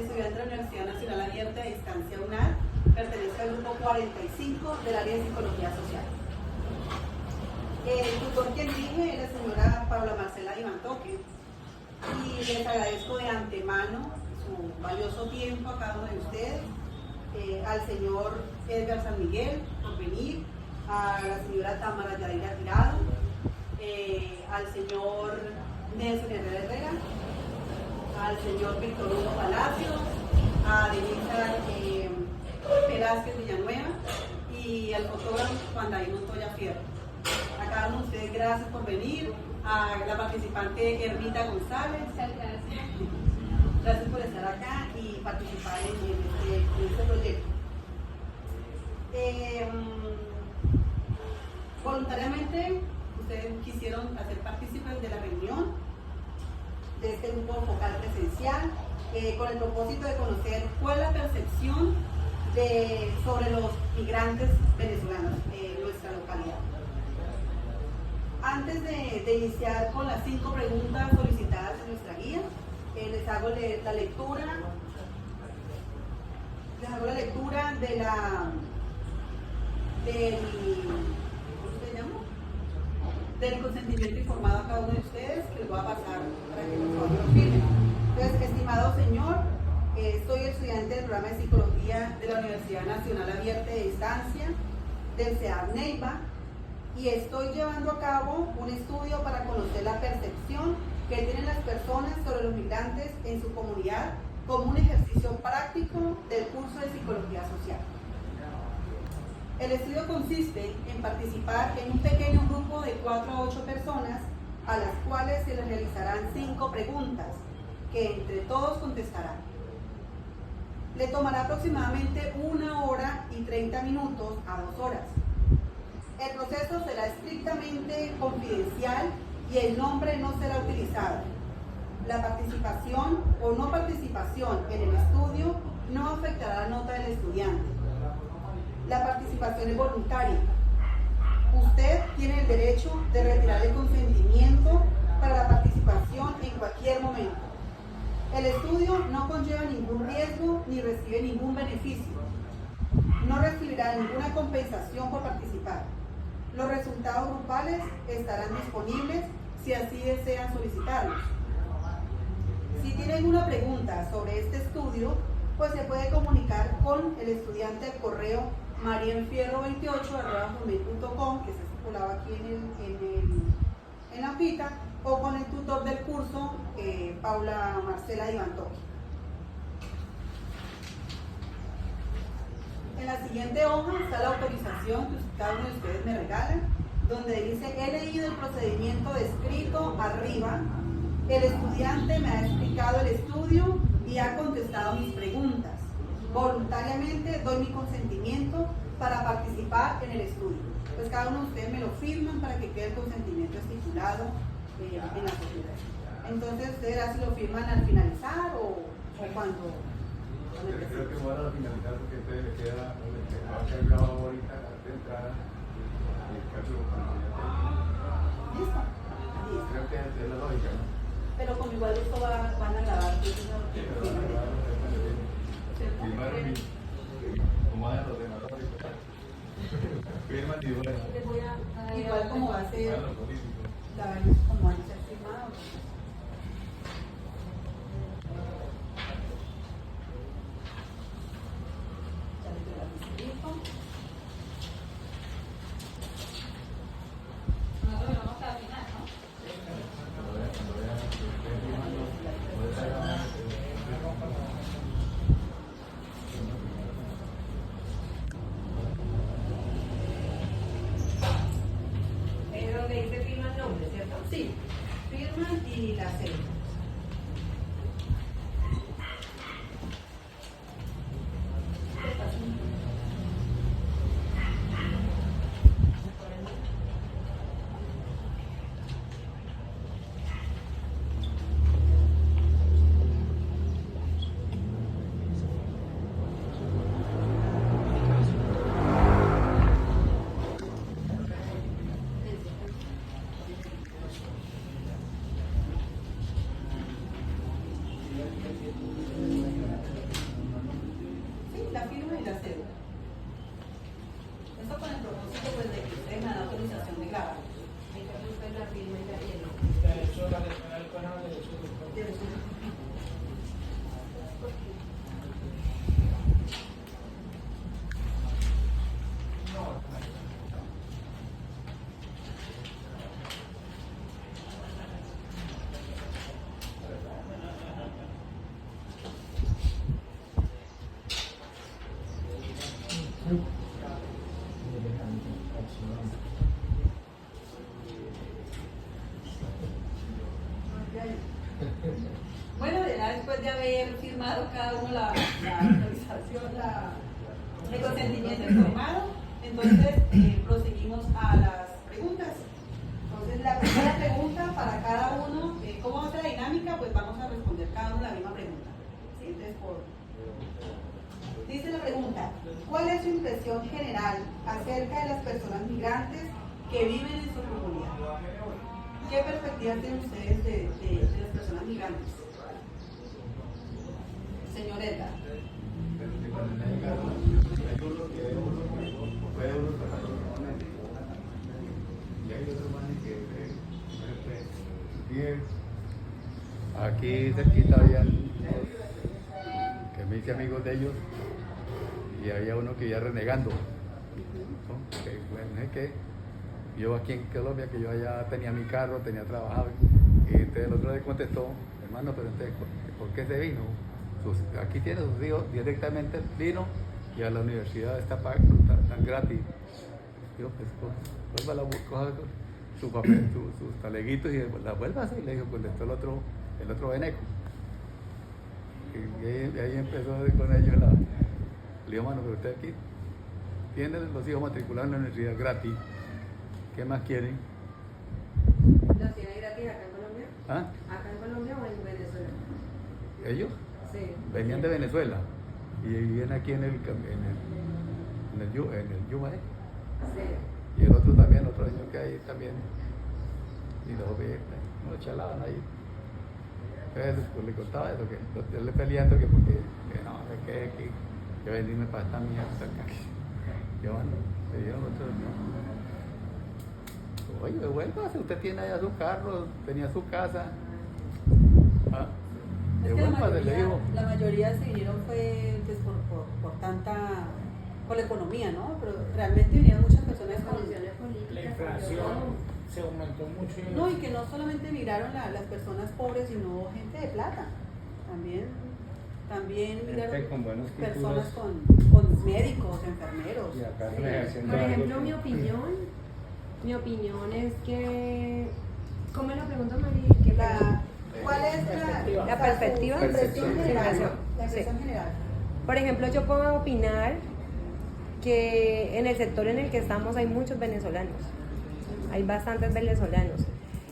estudiante de la Universidad Nacional Abierta de Distancia UNAD, pertenece al grupo 45 del área de Psicología Social. El tutor que dirige es la señora Paula Marcela Ivantoque, y les agradezco de antemano su valioso tiempo a cada uno de ustedes, al señor Edgar San Miguel por venir, a la señora Tamara Yadira Tirado, al señor Nelson Herrera, al señor Víctor Hugo Palacios, a Denisa Velázquez Villanueva y al fotógrafo Juan David Montoya Fierro. A cada uno de ustedes, gracias por venir. A la participante Ermita González, gracias por estar acá y participar en este proyecto. Voluntariamente, ustedes quisieron hacer partícipes de la reunión de este grupo focal presencial con el propósito de conocer cuál es la percepción sobre los migrantes venezolanos en nuestra localidad. Antes de iniciar con las 5 preguntas solicitadas en nuestra guía, les hago la lectura del consentimiento informado a cada uno de ustedes, que les voy a pasar para que por favor lo firmen. Entonces, estimado señor, soy estudiante del programa de Psicología de la Universidad Nacional Abierta de Distancia del CEAP Neiva, y estoy llevando a cabo un estudio para conocer la percepción que tienen las personas sobre los migrantes en su comunidad como un ejercicio práctico del curso de Psicología Social. El estudio consiste en participar en un pequeño grupo de 4 a 8 personas, a las cuales se les realizarán 5 preguntas que entre todos contestarán. Le tomará aproximadamente 1 hora y 30 minutos a 2 horas. El proceso será estrictamente confidencial y el nombre no será utilizado. La participación o no participación en el estudio no afectará la nota del estudiante. La participación es voluntaria. Usted tiene el derecho de retirar el consentimiento para la participación en cualquier momento. El estudio no conlleva ningún riesgo ni recibe ningún beneficio. No recibirá ninguna compensación por participar. Los resultados grupales estarán disponibles si así desean solicitarlos. Si tienen alguna pregunta sobre este estudio, pues se puede comunicar con el estudiante al correo marienfierro28@gmail.com, que se estipulaba aquí en la hojita, o con el tutor del curso, Paula Marcela Ivantoque. En la siguiente hoja está la autorización que cada uno de ustedes me regalan, donde dice: he leído el procedimiento descrito arriba, el estudiante me ha explicado el estudio y ha contestado mis preguntas. Voluntariamente doy mi consentimiento para participar en el estudio. Pues cada uno de ustedes me lo firman para que quede el consentimiento estipulado en la sociedad. Entonces, ¿ustedes así lo firman al finalizar o cuando? Creo que voy a finalizar porque entonces le queda grabado ahorita de entrada y el caso ¿Listo? Creo que es la lógica, ¿no? Pero como igual esto van a grabar. Igual como va a ser como va a ser firmado. Sí, firman y la sellan. y la vale. Bueno, ya después de haber firmado cada uno la autorización, el consentimiento informado, entonces proseguimos a las preguntas. Entonces, la primera pregunta para cada uno, ¿cómo va a ser la dinámica? Pues vamos a responder cada uno la misma pregunta. ¿Sí? Entonces, dice la pregunta, ¿cuál es su impresión general acerca de las personas migrantes que viven en su comunidad? ¿Qué perspectiva tienen ustedes de las personas migrantes? Señor Edgar. Aquí cerquita había que me hice amigos de ellos y había uno que iba renegando, ¿no? Que, bueno, es que yo aquí en Colombia, que yo allá tenía mi carro, tenía trabajado, y entonces el otro le contestó, hermano, pero entonces, ¿por qué se vino? Aquí tiene sus hijos, directamente vino y a la universidad está tan gratis. Yo, pues, vuelva a coger su papel, sus taleguitos y la vuelva así, le dijo, contestó el otro veneco. Y ahí empezó con ellos le digo, mano, pero usted aquí tiene los hijos matriculados en la universidad gratis. ¿Qué más quieren? ¿Los tiene gratis acá en Colombia? ¿Ah? ¿Acá en Colombia o en Venezuela? ¿Ellos? Sí. Venían de Venezuela y vivían aquí en el Yuma, ¿eh? Sí. Y el otro también, otro año que hay también. Y los ve, no chalaban ahí. Entonces, pues le contaba eso, que él le peleando que porque no, que venirme para esta mierda acá. Yo, bueno, le dieron otros, no. Oye, vuélvase, usted tiene allá su carro, tenía su casa. ¿Ah? Es que la mayoría se vinieron fue pues, por la economía, ¿no? Pero realmente vinieron muchas personas con Condiciones políticas. La inflación se aumentó mucho. No, y que no solamente migraron las personas pobres, sino gente de plata. También migraron con buenos personas títulos. con médicos, enfermeros. Y acá Sí. ejerciendo Por algo ejemplo, que- mi opinión es que, ¿cómo es la pregunta, María? ¿Cuál es La perspectiva? su impresión general? Percepción. La impresión Sí. general. Por ejemplo, yo puedo opinar que en el sector en el que estamos hay muchos venezolanos, hay bastantes venezolanos.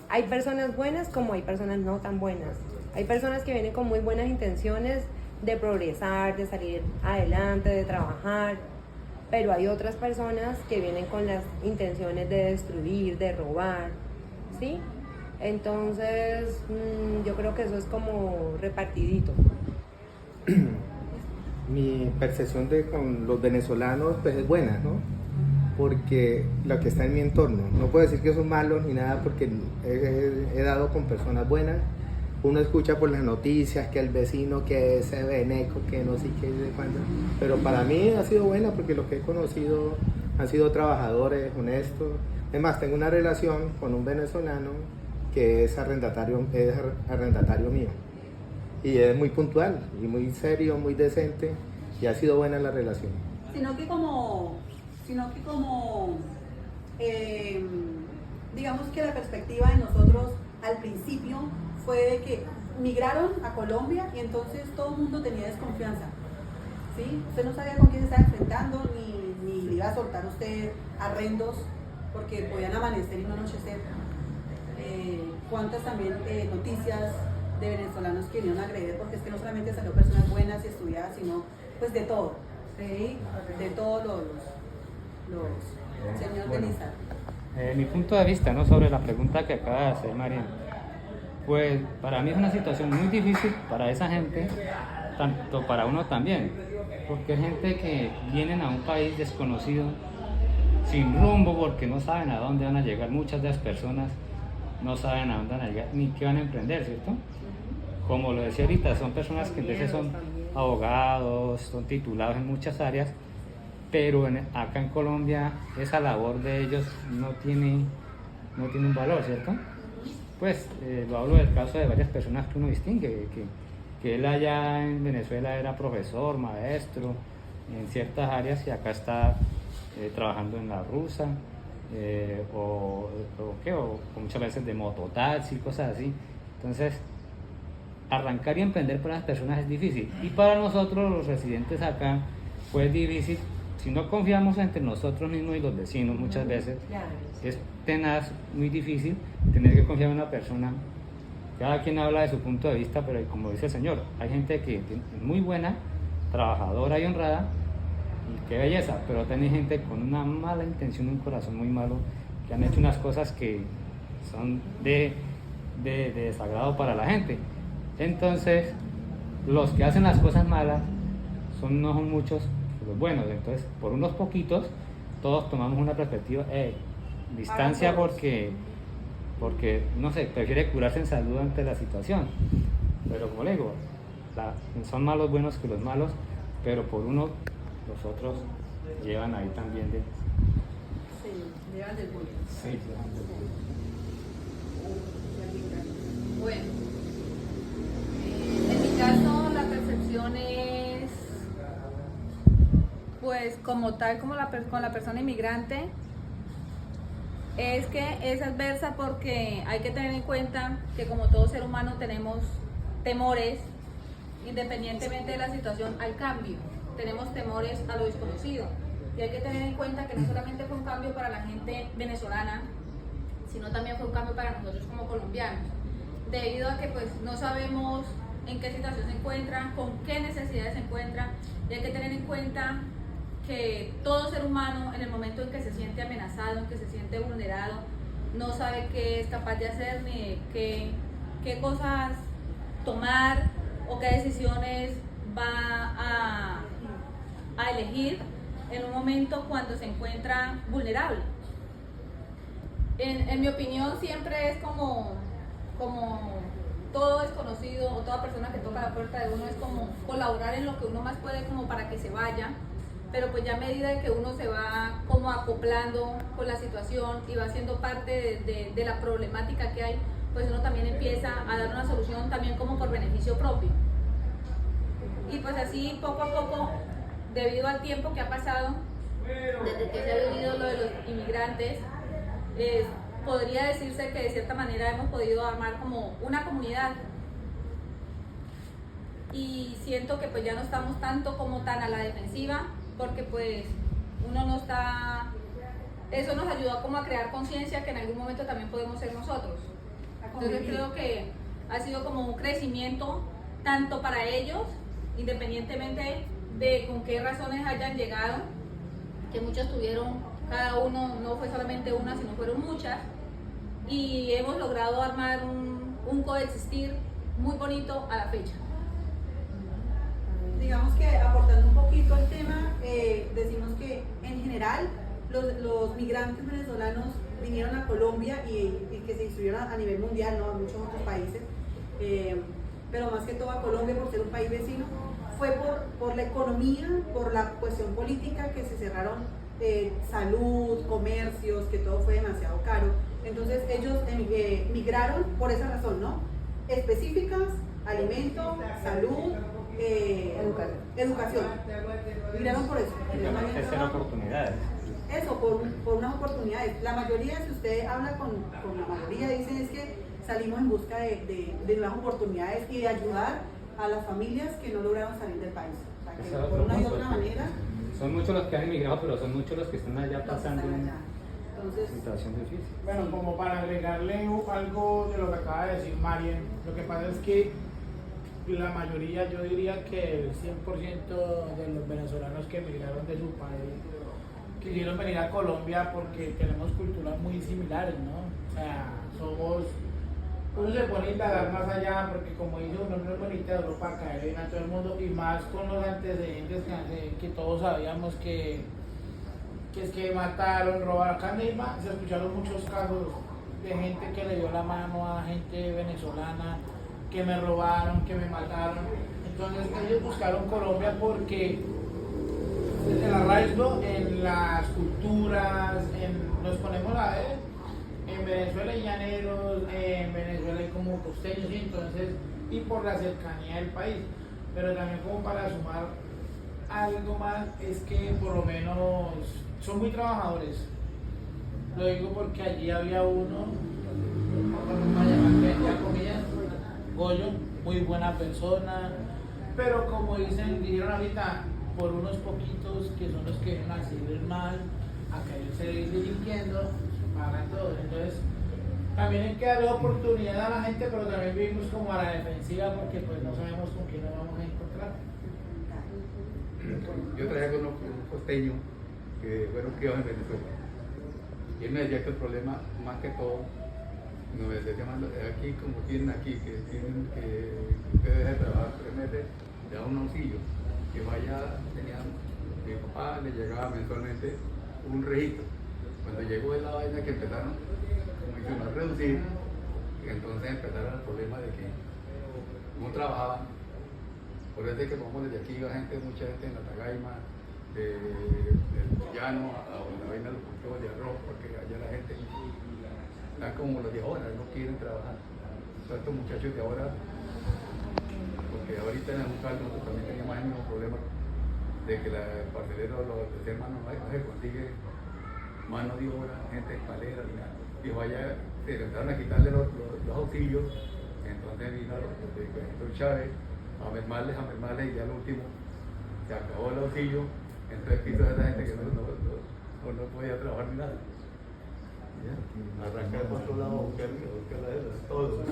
Hay personas buenas como hay personas no tan buenas. Hay personas que vienen con muy buenas intenciones de progresar, de salir adelante, de trabajar, pero hay otras personas que vienen con las intenciones de destruir, de robar, ¿sí? Entonces, yo creo que eso es como repartidito. Mi percepción con los venezolanos pues es buena, ¿no? Porque lo que está en mi entorno, no puedo decir que son malos ni nada porque he dado con personas buenas. Uno escucha por las noticias que el vecino, que ese veneco, que no sé qué, de cuándo. Pero para mí ha sido buena porque los que he conocido han sido trabajadores, honestos. Es más, tengo una relación con un venezolano que es arrendatario mío. Y es muy puntual, y muy serio, muy decente, y ha sido buena la relación. Sino que como digamos que la perspectiva de nosotros al principio fue de que migraron a Colombia y entonces todo el mundo tenía desconfianza, ¿sí? Usted no sabía con quién se estaba enfrentando, ni le iba a soltar a usted arrendos porque podían amanecer y no anochecer. ¿Cuántas también noticias de venezolanos que vinieron a agredir? Porque es que no solamente salió personas buenas y estudiadas, sino pues de todo, ¿sí? De todos los señor Bueno. Benizar. Mi punto de vista, ¿no? Sobre la pregunta que acaba de hacer María, pues para mí es una situación muy difícil para esa gente, tanto para uno también, porque es gente que vienen a un país desconocido sin rumbo porque no saben a dónde van a llegar. Muchas de las personas no saben a dónde van a llegar ni qué van a emprender, ¿cierto? Como lo decía ahorita, son personas que a veces son abogados, son titulados en muchas áreas, pero acá en Colombia esa labor de ellos no tiene un valor, ¿cierto? Pues lo hablo del caso de varias personas que uno distingue, que él allá en Venezuela era profesor, maestro, en ciertas áreas y acá está trabajando en la rusa, o muchas veces de mototaxi, cosas así. Entonces, arrancar y emprender para las personas es difícil. Y para nosotros, los residentes acá, pues es difícil. Si no confiamos entre nosotros mismos y los vecinos muchas veces, es tenaz, muy difícil tener que confiar en una persona. Cada quien habla de su punto de vista, pero como dice el señor, hay gente que es muy buena, trabajadora y honrada, y qué belleza, pero también hay gente con una mala intención, un corazón muy malo, que han hecho unas cosas que son de desagrado para la gente. Entonces, los que hacen las cosas malas no son muchos los buenos. Entonces, por unos poquitos, todos tomamos una perspectiva, distancia porque, no sé, prefiere curarse en salud ante la situación. Pero como le digo, son más los buenos que los malos, pero por uno, los otros llevan ahí también de... Sí, llevan del bullying. Sí, llevan del bullying. Bueno, en mi caso la percepción es, pues como tal, como con la persona inmigrante, es que es adversa porque hay que tener en cuenta que como todo ser humano tenemos temores, independientemente de la situación, al cambio. Tenemos temores a lo desconocido. Y hay que tener en cuenta que no solamente fue un cambio para la gente venezolana, sino también fue un cambio para nosotros como colombianos. Debido a que pues no sabemos en qué situación se encuentran, con qué necesidades se encuentran, y hay que tener en cuenta que todo ser humano en el momento en que se siente amenazado, en que se siente vulnerado, no sabe qué es capaz de hacer ni qué cosas tomar o qué decisiones va a elegir en un momento cuando se encuentra vulnerable. En mi opinión siempre es como todo desconocido o toda persona que toca la puerta de uno es como colaborar en lo que uno más puede como para que se vaya, pero pues ya a medida de que uno se va como acoplando con la situación y va siendo parte de la problemática que hay, pues uno también empieza a dar una solución también como por beneficio propio. Y pues así poco a poco, debido al tiempo que ha pasado, desde que se ha vivido lo de los inmigrantes, podría decirse que de cierta manera hemos podido armar como una comunidad. Y siento que pues ya no estamos tanto como tan a la defensiva, porque pues uno no está... Eso nos ayuda como a crear conciencia que en algún momento también podemos ser nosotros. Entonces creo que ha sido como un crecimiento tanto para ellos, independientemente de con qué razones hayan llegado, que muchos tuvieron, cada uno no fue solamente una, sino fueron muchas, y hemos logrado armar un coexistir muy bonito a la fecha. Digamos que aportando un poquito al tema, decimos que en general los migrantes venezolanos vinieron a Colombia y que se distribuyeron a nivel mundial, ¿no? A muchos otros países, pero más que todo a Colombia por ser un país vecino, fue por la economía, por la cuestión política, que se cerraron salud, comercios, que todo fue demasiado caro. Entonces ellos migraron por esa razón, ¿no? Específicas, alimento, salud, educación. Migraron por eso. Tercera oportunidades. Eso, por unas oportunidades. La mayoría, si usted habla con la mayoría, dicen es que salimos en busca de nuevas oportunidades y de ayudar a las familias que no lograron salir del país. O sea, que por una y otra manera. Son muchos los que han emigrado, pero son muchos los que están allá pasando una situación difícil. Bueno, como para agregarle algo de lo que acaba de decir Marien, lo que pasa es que la mayoría, yo diría que el 100% de los venezolanos que emigraron de su país quisieron venir a Colombia porque tenemos culturas muy similares, ¿no? O sea, uno se pone a indagar más allá porque, como dice uno, no es bonita de Europa caer bien a todo el mundo, y más con los antecedentes que todos sabíamos que que es que mataron, robaron. Acá en Neiva se escucharon muchos casos de gente que le dio la mano a gente venezolana, que me robaron, que me mataron. Entonces ellos buscaron Colombia porque el arraigo en las culturas, nos ponemos a ver, en Venezuela hay llaneros, en Venezuela hay como costeños, entonces, y por la cercanía del país. Pero también como para sumar algo más, es que por lo menos son muy trabajadores. Lo digo porque allí había uno, entre comillas, Goyo, muy buena persona, pero como dijeron ahorita, por unos poquitos que son los que vienen a servir mal, a querer seguir delinquiendo, pagan todo. Entonces, también hay que darle oportunidad a la gente, pero también vivimos como a la defensiva porque pues no sabemos con quién nos vamos a encontrar. Yo traía con un costeño que fueron criados en Venezuela. Y él me decía que el problema, más que todo, me decía, aquí como tienen aquí, que tienen que usted deje de trabajar 3 meses, le da un auxilio, que vaya, mi papá le llegaba mensualmente un registro. Cuando llegó de la vaina que empezaron, como dicen, a reducir, y entonces empezaron el problema de que no trabajaban. Por eso es que vamos desde aquí, mucha gente en la Tagaima, del llano, a la vaina de los cultivos de arroz, porque allá la gente están como los de ahora, no quieren trabajar. Todos estos muchachos de ahora, porque ahorita en el Juncal nosotros también teníamos el mismo problema de que el parcelero, los hermanos no se consigue mano de obra, gente espalera, y vaya, se empezaron a quitarle los auxilios, entonces vino el Chávez a mermarles, y ya al último se acabó el auxilio, entonces quiso a esa gente que no podía trabajar ni nada. Arrancar por otro lado, buscar todo.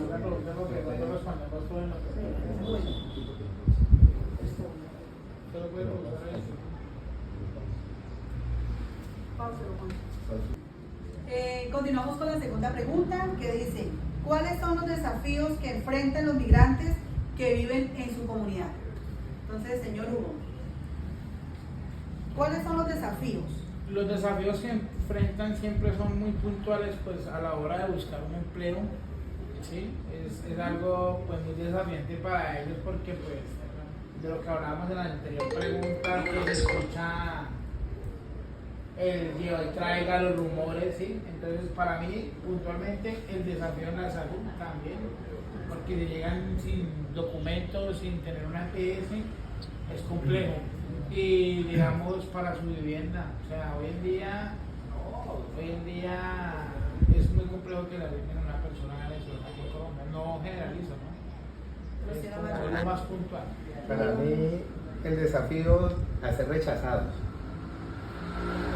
Continuamos con la segunda pregunta que dice, ¿cuáles son los desafíos que enfrentan los migrantes que viven en su comunidad? Entonces, señor Hugo, ¿cuáles son los desafíos? Los desafíos que enfrentan siempre son muy puntuales pues a la hora de buscar un empleo, ¿sí? Es algo pues muy desafiante para ellos porque pues de lo que hablábamos en la anterior pregunta pues escucha el lleva y traiga los rumores, ¿sí? Entonces para mí puntualmente el desafío en la salud también, porque si llegan sin documentos, sin tener una EPS, es complejo. Y digamos para su vivienda, o sea, hoy en día es muy complejo que la vivienda de una persona venezolana aquí en Colombia, no generalizo, ¿no? Es lo más puntual. Para mí el desafío a ser rechazados.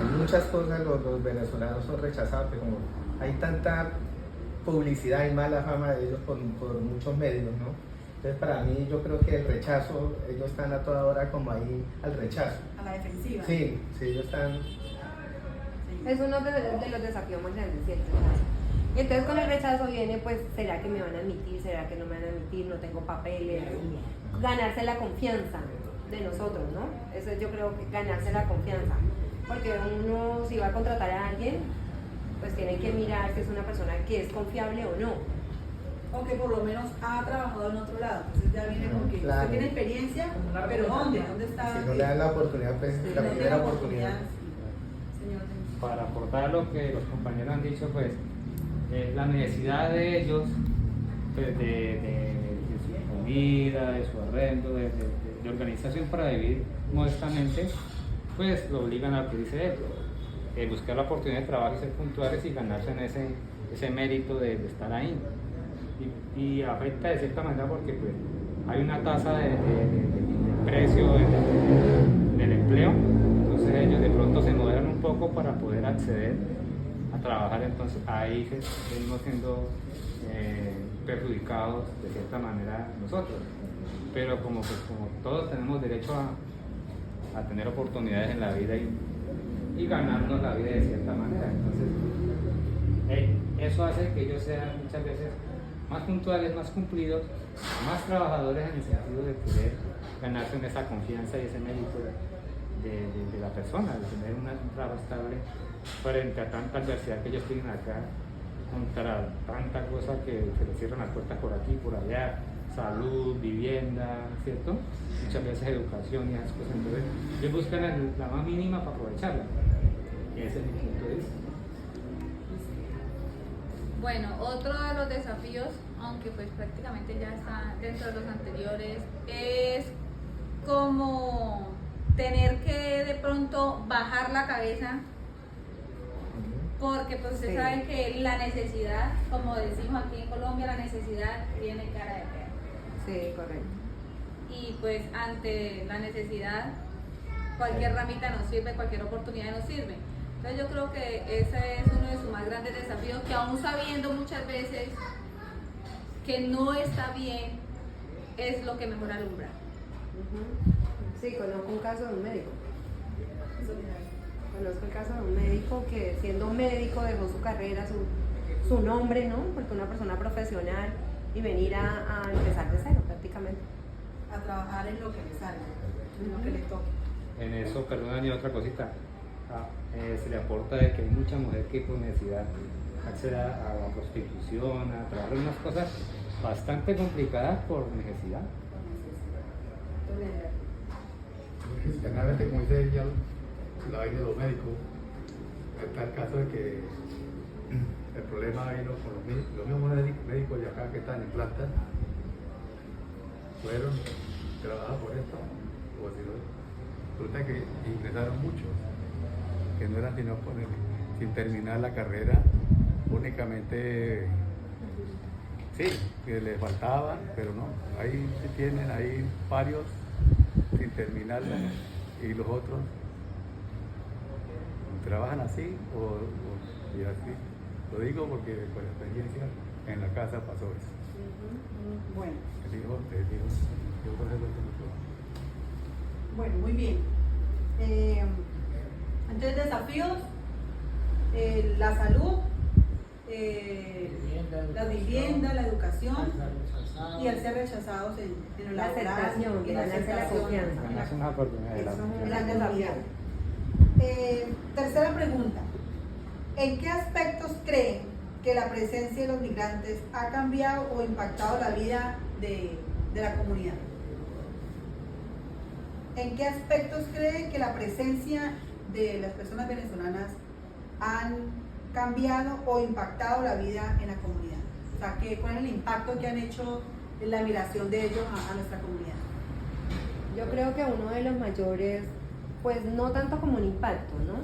En muchas cosas los venezolanos son rechazados, pero como hay tanta publicidad y mala fama de ellos por muchos medios, ¿no? Entonces para mí yo creo que el rechazo, ellos están a toda hora como ahí al rechazo. A la defensiva. Sí, ellos están... Es uno de los desafíos más grandes, ¿sí? El rechazo. Y entonces con el rechazo viene, pues, ¿será que me van a admitir? ¿Será que no me van a admitir? No tengo papeles. Ganarse la confianza de nosotros, ¿no? Eso yo creo que ganarse la confianza. Porque uno, si va a contratar a alguien, pues tiene que mirar si es una persona que es confiable o no. O que por lo menos ha trabajado en otro lado. Entonces ya viene con que Claro. usted tiene experiencia, pero ¿dónde? ¿Dónde está? Si no le dan la oportunidad, pues Sí, la no primera tiene oportunidad. sí. Señor. Para aportar lo que los compañeros han dicho, pues la necesidad de ellos pues, de su comida, de su arrendo, de organización para vivir modestamente, pues lo obligan a lo que dice él, buscar la oportunidad de trabajo y ser puntuales y ganarse en ese mérito de estar ahí. Y afecta de cierta manera porque pues, hay una tasa de precio del empleo, entonces ellos de pronto se moderan un poco para poder acceder a trabajar, entonces ahí venimos siendo perjudicados de cierta manera nosotros, pero como todos tenemos derecho a tener oportunidades en la vida y ganarnos la vida de cierta manera, entonces eso hace que ellos sean muchas veces más puntuales, más cumplidos, más trabajadores en el sentido de querer ganarse en esa confianza y ese mérito de la persona, de tener un trabajo estable frente a tanta adversidad que ellos tienen acá, contra tanta cosa que les cierran las puertas por aquí, por allá, salud, vivienda, ¿cierto? Muchas veces educación y esas cosas. Entonces, ellos buscan la más mínima para aprovecharla. Ese es mi punto de vista. Bueno, otro de los desafíos, aunque pues prácticamente ya está dentro de los anteriores, es como tener que de pronto bajar la cabeza, porque pues ustedes Sí. saben que la necesidad, como decimos aquí en Colombia, la necesidad tiene cara de perro. Sí, correcto. Y pues ante la necesidad, cualquier ramita nos sirve, cualquier oportunidad nos sirve. Entonces yo creo que ese es uno de sus más grandes desafíos, que aún sabiendo muchas veces que no está bien, es lo que mejor alumbra. Ujú. Sí, conozco un caso de un médico. Conozco el caso de un médico que siendo médico dejó su carrera, su nombre, ¿no? Porque una persona profesional y venir a empezar de cero prácticamente. A trabajar en lo que le salga, en lo que le toque. En eso, perdón, y otra cosita, se le aporta de que hay mucha mujer que por necesidad accede a la prostitución, a trabajar en unas cosas bastante complicadas por necesidad. Cristianamente, como dice ella, la vaina de los médicos, está el caso de que el problema vino con los mismos médicos de acá que están en planta, fueron trabajados por esto, o si no, resulta que ingresaron muchos, que no eran sino sin terminar la carrera, únicamente, sí, que les faltaba, pero no, ahí sí tienen, ahí varios sin terminarla, y los otros trabajan así y así. Lo digo porque por experiencia en la casa pasó eso. Bueno, Te digo, yo por eso bueno, muy bien. Entonces, desafíos, la salud, la vivienda, la educación y el ser rechazados en lo La laboral, aceptación, y la ganarse la aceptación confianza. Ganarse una oportunidad de la Eso es un en la gran desafío. comunidad. Tercera pregunta. ¿En qué aspectos creen que la presencia de los migrantes ha cambiado o impactado la vida de la comunidad? ¿En qué aspectos creen que la presencia de las personas venezolanas han cambiado o impactado la vida en la comunidad? O sea, ¿cuál es el impacto que han hecho en la migración de ellos a nuestra comunidad? Yo creo que uno de los mayores, pues no tanto como un impacto, ¿no?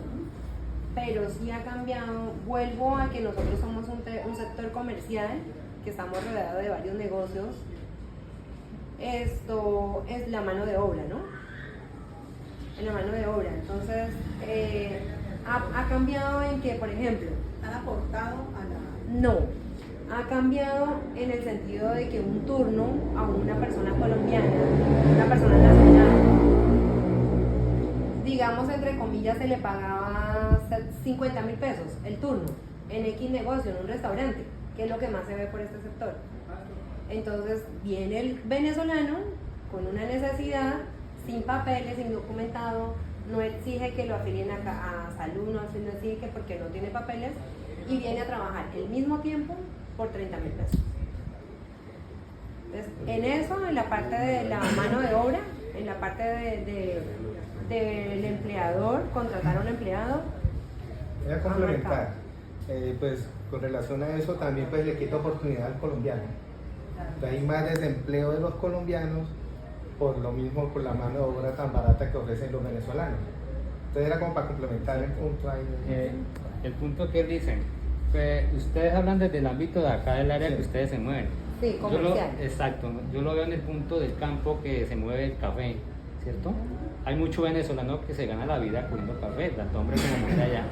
Pero sí ha cambiado. Vuelvo a que nosotros somos un sector comercial, que estamos rodeados de varios negocios. Esto es la mano de obra, ¿no? En la mano de obra. Entonces, ha cambiado en que, por ejemplo, ¿Han aportado a la...? no, ha cambiado en el sentido de que un turno a una persona colombiana, una persona nacional, digamos entre comillas, se le pagaba 50.000 pesos el turno en X negocio, en un restaurante, que es lo que más se ve por este sector. Entonces viene el venezolano con una necesidad, sin papeles, indocumentado, no exige que lo afilien a salud, no exige que porque no tiene papeles, y viene a trabajar el mismo tiempo por 30.000 pesos. Entonces, en eso, en la parte de la mano de obra, en la parte del empleador, contratar a un empleado. Voy a complementar, pues con relación a eso también pues le quita oportunidad al colombiano. Entonces, hay más desempleo de los colombianos por lo mismo, por la mano de obra tan barata que ofrecen los venezolanos. Entonces era como para complementar el punto ahí. El punto que dicen, pues, ustedes hablan desde el ámbito de acá del área Sí. que ustedes se mueven. Sí, Yo lo, comercial. exacto, yo lo veo en el punto del campo que se mueve el café, ¿cierto? Hay mucho venezolano que se gana la vida cogiendo café, tanto hombre como mujer allá.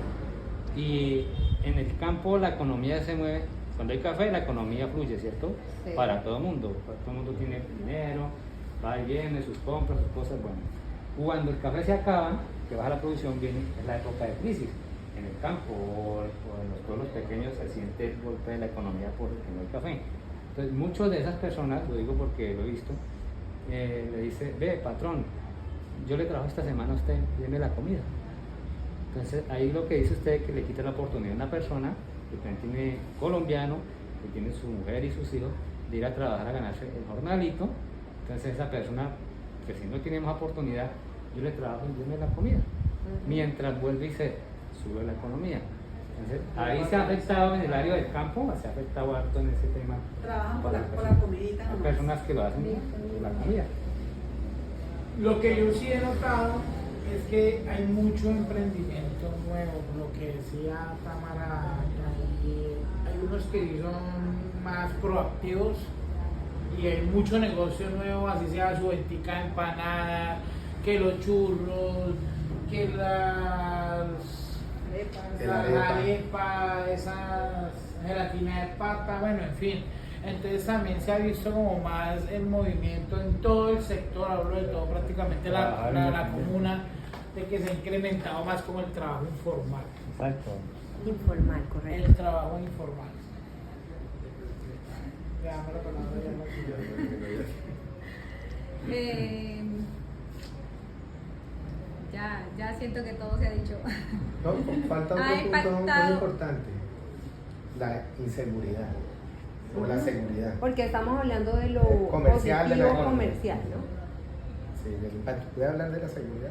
Y en el campo la economía se mueve, cuando hay café la economía fluye, ¿cierto? Sí. Para todo el mundo tiene dinero, va y viene, sus compras, sus cosas, bueno. Cuando el café se acaba, que baja la producción, es la época de crisis. En el campo o en los pueblos pequeños se siente el golpe de la economía porque no hay café. Entonces, muchas de esas personas, lo digo porque lo he visto, le dice, ve, patrón, yo le trabajo esta semana a usted, viene la comida. Entonces ahí lo que dice usted es que le quita la oportunidad a una persona que también tiene colombiano, que tiene su mujer y sus hijos, de ir a trabajar a ganarse el jornalito. Entonces esa persona, que si no tiene más oportunidad, yo le trabajo y viene la comida. Mientras vuelve y se sube la economía. Entonces ahí se ha afectado en el área del campo, se ha afectado harto en ese tema. Trabajan por la comidita Hay nomás. personas que lo hacen por la comida. Lo que yo sí he notado es que hay mucho emprendimiento nuevo, lo que decía Tamara, hay unos que sí son más proactivos y hay mucho negocio nuevo, así sea su ventica empanada, que los churros, que las arepas, esas gelatina de pata, bueno, en fin. Entonces también se ha visto como más el movimiento en todo el sector, hablo de todo, prácticamente la comuna, de que se ha incrementado más como el trabajo informal. Exacto. Informal, correcto. El trabajo informal. Ya, me la palabra Ya siento que todo se ha dicho. No, falta otro Ha punto muy impactado. importante, la inseguridad o la seguridad. Porque estamos hablando de lo Comercial, de la positivo economía. comercial, ¿no? Sí, del impacto. ¿Puede hablar de la seguridad?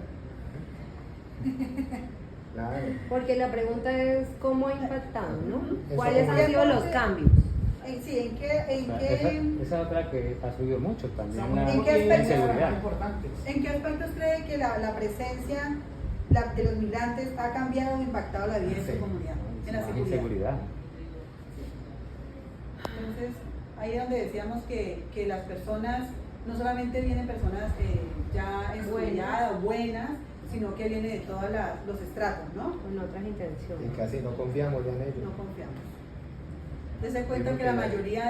Claro. Porque la pregunta es cómo ha impactado, ¿no? Eso ¿Cuáles como- han sido los cambios? Sí, ¿en qué Esa otra que ha subido mucho también, Estamos la ¿En qué aspecto? inseguridad. importantes. ¿En qué aspectos cree que la presencia de los migrantes ha cambiado o impactado la vida de Sí. su comunidad? En la Más seguridad. inseguridad. Entonces, ahí es donde decíamos que las personas, no solamente vienen personas ya estudiadas o buenas, sino que vienen de todos los estratos, ¿no? Con otras intenciones. Y casi no confiamos ya en No ellos. confiamos. Dese cuenta que la mayoría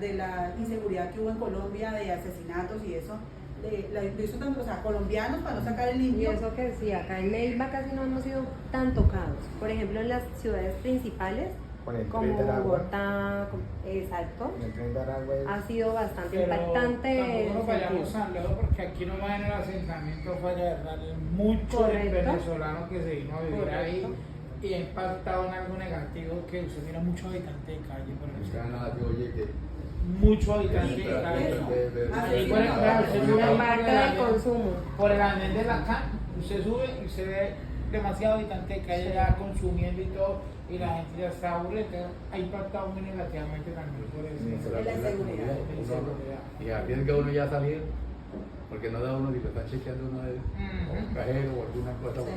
de la inseguridad que hubo en Colombia, de asesinatos y eso, de eso tanto, o sea, colombianos para no sacar el Y limpio. eso que decía, acá en Neiva casi no hemos sido tan tocados. Por ejemplo, en las ciudades principales, Con el como tren del agua. Bogotá, exacto, Con el tren del agua es- ha sido bastante Pero impactante. tampoco el nos vayamos sentido. tan lejos porque aquí nomás en el asentamiento fue verdad mucho del Correcto. venezolano que se vino a vivir ahí Correcto. y ha impactado en algo negativo que usted mira mucho habitante de calle, por ejemplo. Oye, que Mucho habitante Y de calle. eso, Ahí, por ejemplo, usted sube La por parte el del andén- consumo. por el andén de la CAN, usted sube y usted ve demasiado habitante de calle ya consumiendo y todo, y la gente ya está aburrida, entonces ha impactado muy negativamente también por eso. la inseguridad. Y arriesga uno ya a salir, porque no da uno ni lo están chequeando uno de un cajero o alguna cosa. Sí.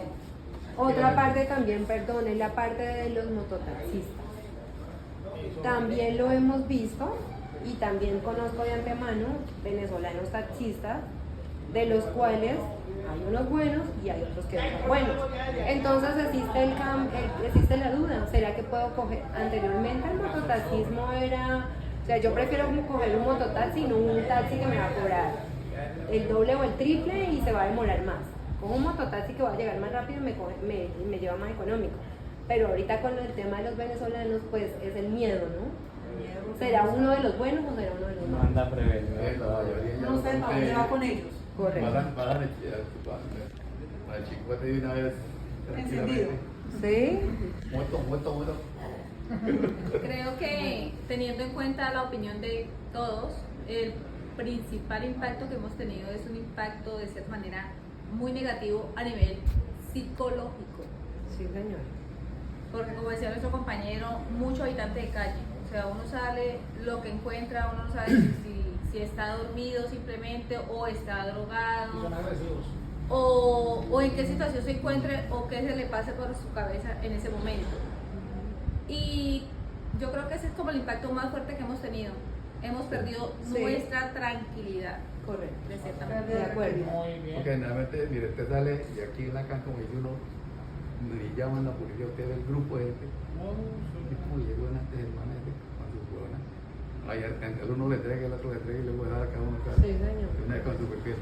Otra parte también, perdón, es la parte de los mototaxistas. También lo hemos visto y también conozco de antemano venezolanos taxistas, de los cuales hay unos buenos y hay otros que no son buenos. Entonces existe la duda, ¿será que puedo coger? Anteriormente el mototaxismo era, o sea, yo prefiero coger un mototaxi y no un taxi que me va a cobrar el doble o el triple y se va a demorar más. Con un mototaxi que va a llegar más rápido me lleva más económico. Pero ahorita con el tema de los venezolanos, pues es el miedo, ¿no? ¿Será uno de los buenos o será uno de los No malos? anda prevenido. No sé para dónde va con ellos. Correcto. Para el chicote de una vez. Encendido. ¿Sí? Muerto. Creo que teniendo en cuenta la opinión de todos, el principal impacto que hemos tenido es un impacto de cierta manera muy negativo a nivel psicológico. Sí, señor. Porque como decía nuestro compañero, mucho habitante de calle. O sea, uno sale lo que encuentra, uno no sabe si está dormido simplemente o está drogado. Son agresivos. O en qué situación se encuentre o qué se le pase por su cabeza en ese momento. Y yo creo que ese es como el impacto más fuerte que hemos tenido. Hemos perdido Sí. nuestra tranquilidad, Correcto. de cierta manera. De acuerdo. Muy bien. Porque generalmente, mire, usted sale y aquí en la cancha, como dice uno, ni llaman a la policía, usted ve el grupo de gente. Y como llegó antes el man ese, con su huevona. Ahí el uno le entrega, el otro le entrega y luego dejar a cada uno acá. Sí, señor. Una vez con su perfil.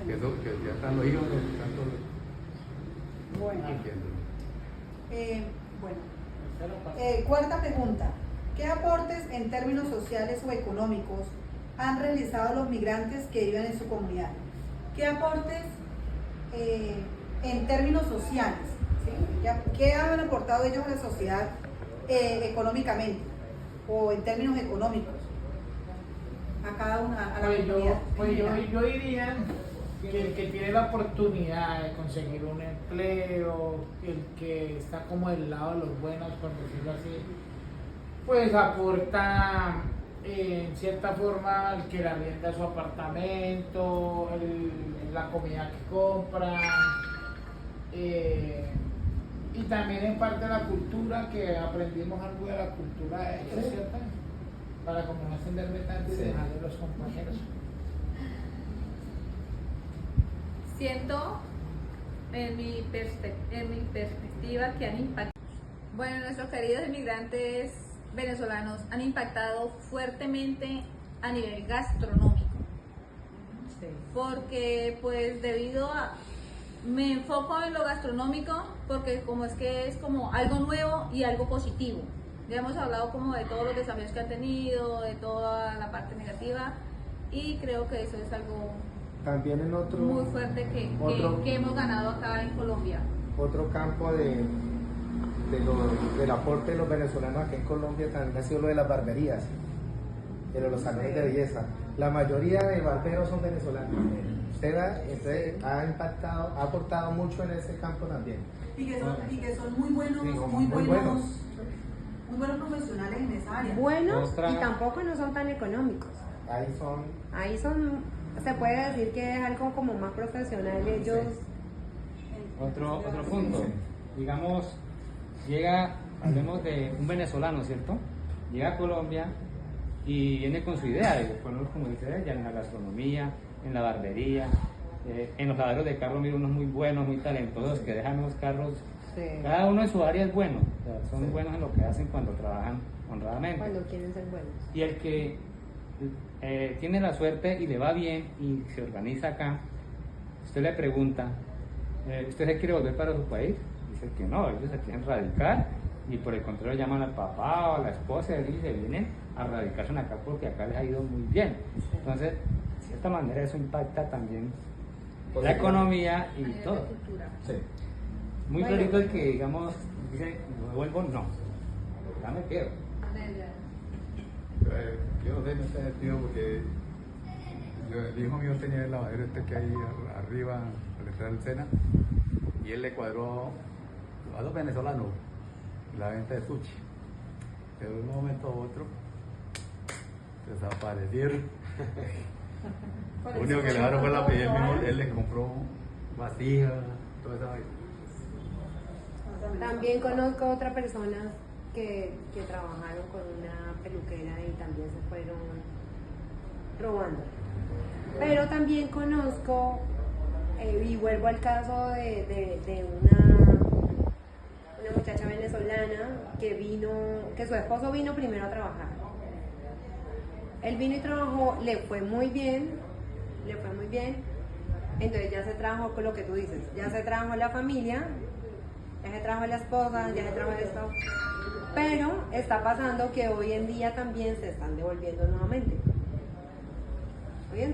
Que ya están los hijos, están todos los. Bueno. Entiendo. Cuarta pregunta. ¿Qué aportes en términos sociales o económicos han realizado los migrantes que viven en su comunidad? ¿Qué aportes en términos sociales, ¿sí? ¿Qué han aportado ellos a la sociedad económicamente o en términos económicos? A cada una, a la comunidad. Yo diría que el que tiene la oportunidad de conseguir un empleo, el que está como del lado de los buenos, por decirlo así, pues aporta en cierta forma el que le arrienda su apartamento, la comida que compra, y también en parte la cultura, que aprendimos algo de la cultura de ellos, ¿cierto? Para como no extenderme tanto y dejar de los compañeros. Siento en mi perspectiva que han impactado. Bueno, nuestros queridos inmigrantes venezolanos han impactado fuertemente a nivel gastronómico. Sí. Porque pues debido a... Me enfoco en lo gastronómico porque como es que es como algo nuevo y algo positivo. Ya hemos hablado como de todos los desafíos que han tenido, de toda la parte negativa, y creo que eso es algo También en otro, muy fuerte que hemos ganado acá en Colombia. otro campo del aporte de los venezolanos aquí en Colombia también ha sido lo de las barberías, de los salones de belleza. La mayoría de barberos son venezolanos. Entonces ha impactado, ha aportado mucho en ese campo también. Y que son muy buenos, Sí, muy buenos. buenos profesionales en esa área. Buenos Otra- y tampoco no son tan económicos. Ahí Ahí se puede decir que es algo como más profesional. Ellos, Otro punto, digamos, hablemos de un venezolano, ¿cierto? Llega a Colombia y viene con su idea de ponerlos, como dice ella, en la gastronomía, en la barbería, en los lavaderos de carro, mira unos muy buenos, muy talentosos que dejan los carros, sí, cada uno en su área es bueno, o sea, son buenos en lo que hacen cuando trabajan honradamente. cuando quieren ser buenos. Y el que tiene la suerte y le va bien y se organiza acá, usted le pregunta, ¿usted se quiere volver para su país? Dice que no, ellos se quieren radicar y por el contrario llaman al papá o a la esposa y se vienen a radicarse acá porque acá les ha ido muy bien. Entonces, de cierta manera eso impacta también la economía y todo. Sí. Muy Bueno. clarito el que, digamos, dice, me vuelvo, no, ya me quedo. Yo no sé en ese sentido porque el hijo mío tenía el lavadero que hay arriba al entrar al Sena y él le cuadró a dos venezolanos la venta de sushi. Pero de un momento a otro desaparecieron. Lo único que le dieron fue la pedida, él les compró vasijas, toda esa vaina. También conozco otra persona que trabajaron con una peluquera y también se fueron robando. Pero también conozco, y vuelvo al caso de una muchacha venezolana que su esposo vino primero a trabajar. Él vino y trabajó, le fue muy bien, entonces ya se trajo con lo que tú dices, ya se trajo la familia, ya se trajo la esposa, ya se trajo esto, pero está pasando que hoy en día también se están devolviendo nuevamente. Pero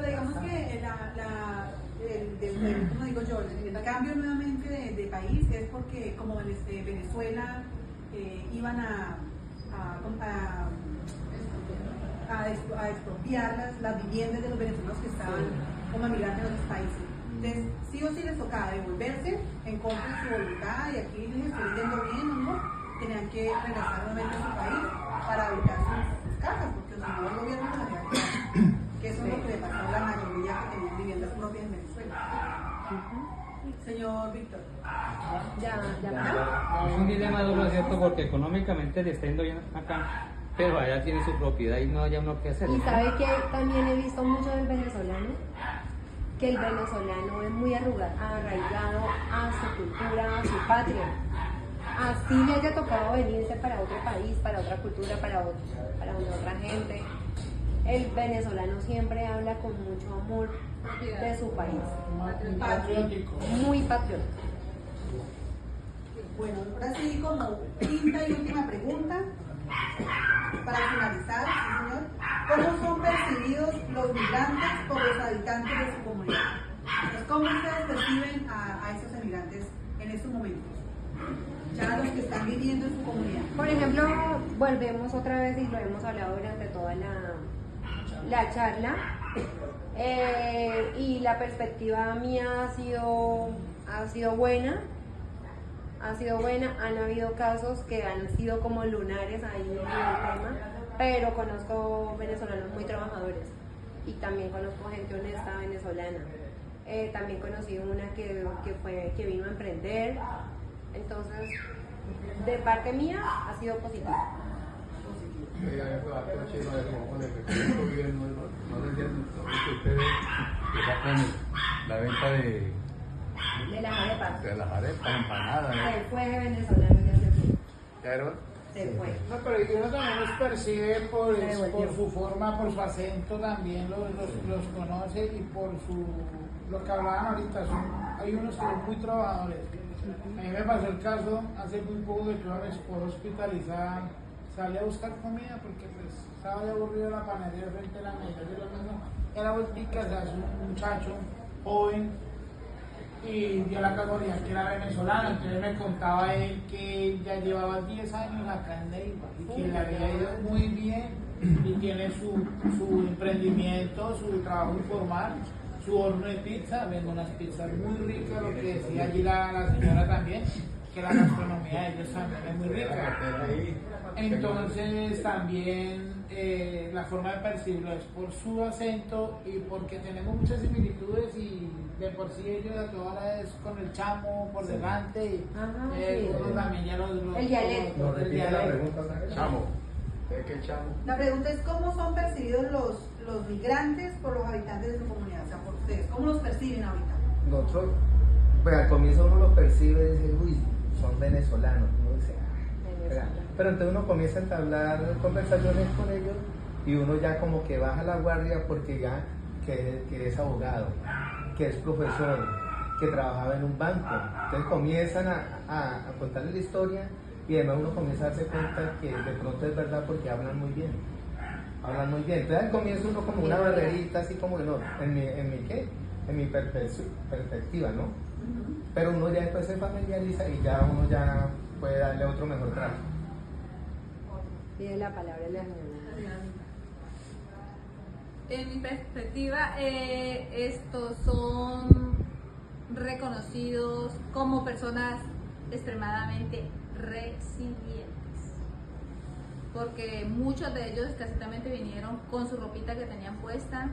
digamos que como digo yo, el cambio nuevamente de país es porque como Venezuela iban a expropiar las viviendas de los venezolanos que estaban como migrantes en otros países. Entonces, sí o sí les tocaba devolverse en contra de su voluntad y aquí les estoy yendo bien o no, tenían que regresar nuevamente a su país para habitar sus casas, porque si no el gobierno los había quedado. Que eso es lo que le pasó a la mayoría que tenían viviendas propias en Venezuela. Señor Víctor. Es un dilema duro, ¿cierto? Porque económicamente le está yendo bien acá, pero allá tiene su propiedad y no haya uno que hacer. Y sabe que también he visto mucho del venezolano, que el venezolano es muy arraigado a su cultura, a su patria. Así le haya tocado venirse para otro país, para otra cultura, para otra gente. El venezolano siempre habla con mucho amor de su país. Patriótico. Muy patriótico. Bueno, ahora sí, como quinta y última pregunta, para finalizar, sí, señor. ¿Cómo son percibidos los migrantes por los habitantes de su comunidad? Entonces, ¿cómo ustedes perciben a esos emigrantes en estos momentos? Ya los que están viviendo en su comunidad. Por ejemplo, volvemos otra vez y lo hemos hablado durante toda la charla. Y la perspectiva mía ha sido buena. Han habido casos que han sido como lunares ahí en el tema, pero conozco venezolanos muy trabajadores y también conozco gente honesta venezolana. También conocí una que vino a emprender. Entonces, de parte mía ha sido positivo. No ustedes que sacan la venta de De las arepas. las arepas, empanadas. Se fue venezolano, ya se fue. Claro. Se fue. No, pero uno también los percibe por devolvió. su forma, por su acento también los conoce y por lo que hablaban ahorita. Hay unos que son muy trabajadores. A mí me pasó el caso hace muy poco que tuve a mi esposa hospitalizada. Salí a buscar comida porque pues estaba ya aburrido la panadería frente a la mesa de la mesa. Era voltica, o sea, es un muchacho joven y dio la casualidad que era venezolano. Entonces me contaba él que ya llevaba 10 años acá en Neiva y que le había ido muy bien y tiene su emprendimiento, su trabajo informal, su horno de pizza, vende unas pizzas muy ricas, lo que decía allí la señora también, que la gastronomía de ellos también es muy rica. Entonces también la forma de percibirlo es por su acento y porque tenemos muchas similitudes y de por sí ellos a toda hora es con el chamo por delante y Ajá, sí. uno también ya El dialecto. Nos repite la pregunta. Chamo. ¿Es que chamo? La pregunta es cómo son percibidos los migrantes por los habitantes de su comunidad, o sea, por ustedes. ¿Cómo los perciben ahorita? Nosotros, pues al comienzo uno los percibe y dice, uy, son venezolanos. Uno dice, pero entonces uno comienza a entablar conversaciones con ellos y uno ya como que baja la guardia porque ya que es abogado, que es profesor, que trabajaba en un banco. Entonces comienzan a contarle la historia y además uno comienza a darse cuenta que de pronto es verdad porque hablan muy bien. Entonces al comienzo uno como una barrerita así como que no, en mi perspectiva, ¿no? Pero uno ya después se familiariza y ya uno ya puede darle otro mejor trato. Pide la palabra la señora. En mi perspectiva, estos son reconocidos como personas extremadamente resilientes, porque muchos de ellos escasamente vinieron con su ropita que tenían puesta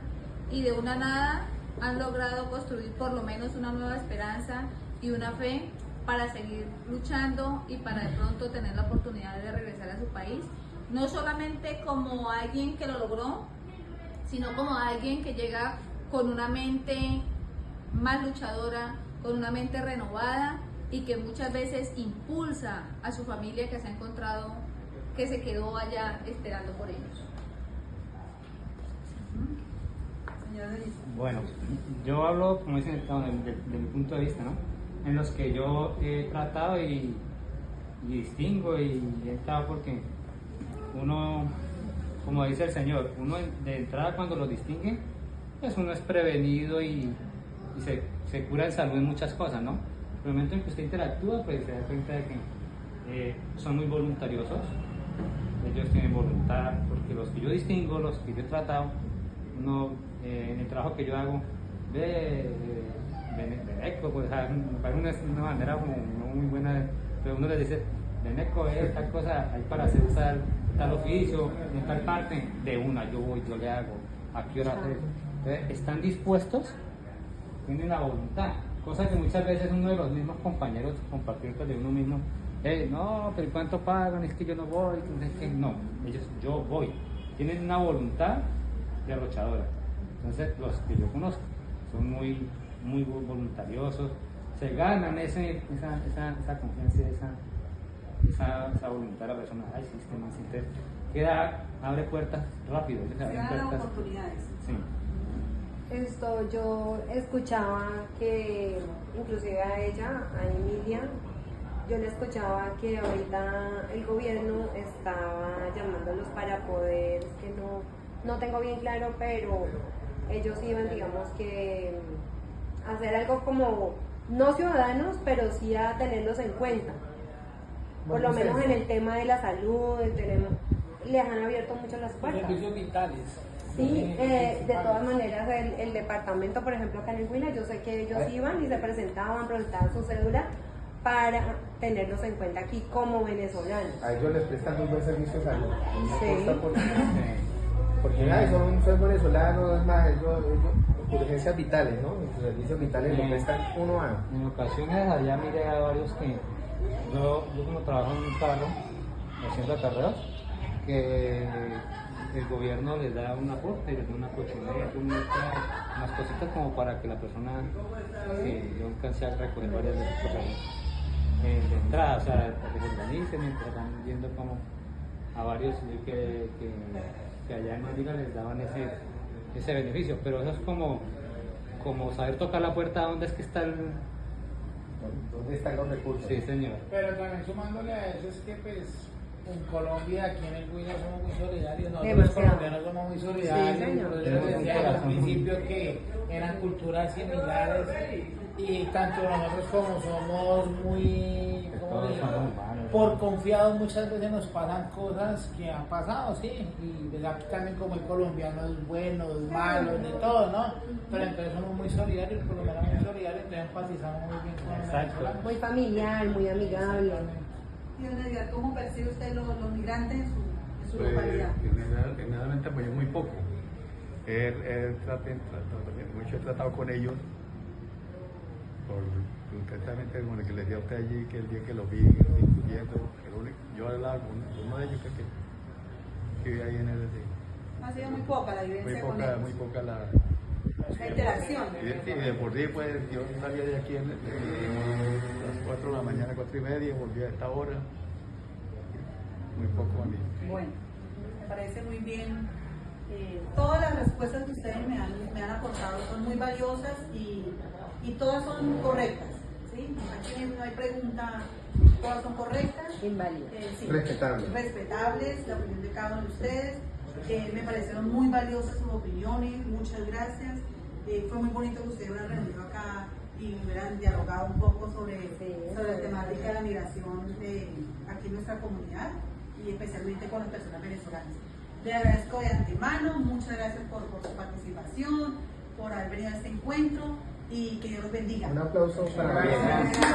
y de una nada han logrado construir por lo menos una nueva esperanza y una fe para seguir luchando y para de pronto tener la oportunidad de regresar a su país, no solamente como alguien que lo logró, sino como alguien que llega con una mente más luchadora, con una mente renovada y que muchas veces impulsa a su familia que se ha encontrado, que se quedó allá esperando por ellos. Bueno, yo hablo, como dicen, de mi punto de vista, ¿no? En los que yo he tratado y distingo y he estado porque uno, como dice el Señor, uno de entrada cuando lo distingue, pues uno es prevenido y se cura en salud en muchas cosas, ¿no? En el momento en que usted interactúa, pues se da cuenta de que son muy voluntariosos, ellos tienen voluntad, porque los que yo distingo, los que yo he tratado, uno, en el trabajo que yo hago, Beneco, pues me parece una manera como no muy buena, pero uno les dice, Beneco es tal cosa, hay para hacer tal oficio, en tal parte, de una, yo voy, yo le hago, ¿a qué hora hacer? Entonces, están dispuestos, tienen la voluntad, cosa que muchas veces uno de los mismos compañeros, compatriotas de uno mismo, no, pero ¿cuánto pagan? Es que yo no voy, entonces que no, ellos, yo voy, tienen una voluntad derrochadora. Entonces los que yo conozco son muy voluntariosos, se ganan esa confianza, esa voluntad de la persona. Ay, sí, este más interés. Abre puertas rápido. Se dan oportunidades. Sí. Yo escuchaba que, inclusive a ella, a Emilia, yo le escuchaba que ahorita el gobierno estaba llamándolos para poder, que no tengo bien claro, pero ellos iban, digamos que hacer algo como, no ciudadanos, pero sí a tenerlos en cuenta. Por lo menos en el tema de la salud, les han abierto mucho las puertas. Servicios vitales. Sí, de todas maneras el departamento, por ejemplo, acá en el Huila, yo sé que ellos iban y se presentaban su cédula para tenerlos en cuenta aquí como venezolanos. A ellos les prestan muy buen servicio de salud. Sí. Porque son venezolanos, es más, ellos urgencias vitales, ¿no? Sus servicios vitales lo prestan uno a. En ocasiones allá miré a varios que yo como trabajo en un carro haciendo acarreos, que el gobierno les da un aporte, les da una colchoneta, unas cositas como para que la persona, yo alcancé a recoger varias de esas cosas de entrada, o sea, para que se organicen mientras van viendo como a varios que allá en Manila les daban ese beneficio, pero eso es como saber tocar la puerta donde es que está ¿Dónde están los recursos? Sí, señor. Pero también sumándole a eso es que pues en Colombia, aquí en el Huila somos muy solidarios, nosotros los Demasiado. colombianos somos muy solidarios, Sí, señor. por eso les decía al principio que eran culturas similares y tanto nosotros como somos muy, ¿cómo Todos digo? somos humanos. Por confiados muchas veces nos pasan cosas que han pasado, sí, y pues aquí también como el colombiano es bueno, es malo, de todo, ¿no? Pero entonces somos muy solidarios, por lo menos muy solidarios, entonces empatizamos muy bien con los Exacto. venezolanos. Muy familiar, muy amigable. Y don Edgar, ¿cómo percibe usted los migrantes en su Pues, localidad? generalmente pues yo muy poco. He tratado con ellos, concretamente como el que les di a usted allí, que el día que los vi discutiendo, yo hablaba con uno de ellos que vive ahí en el... Ha sido muy poca la vivencia con ellos. Muy poca la interacción. Y de por sí, pues yo salía de aquí a las 4 de la mañana, 4:30, volvía a esta hora. Muy poco a mí. Bueno, me parece muy bien. Todas las respuestas que ustedes me han aportado son muy valiosas y todas son correctas. ¿Sí? Aquí no hay pregunta, todas son correctas. Inválido. Sí, Respetables. respetables, la opinión de cada uno de ustedes. Me parecieron muy valiosas sus opiniones, muchas gracias. Fue muy bonito que ustedes hubieran reunido acá y hubieran dialogado un poco sobre la temática de la migración aquí en nuestra comunidad y especialmente con las personas venezolanas. Le agradezco de antemano, muchas gracias por su participación, por haber venido a este encuentro y que Dios los bendiga. Un aplauso para Gracias.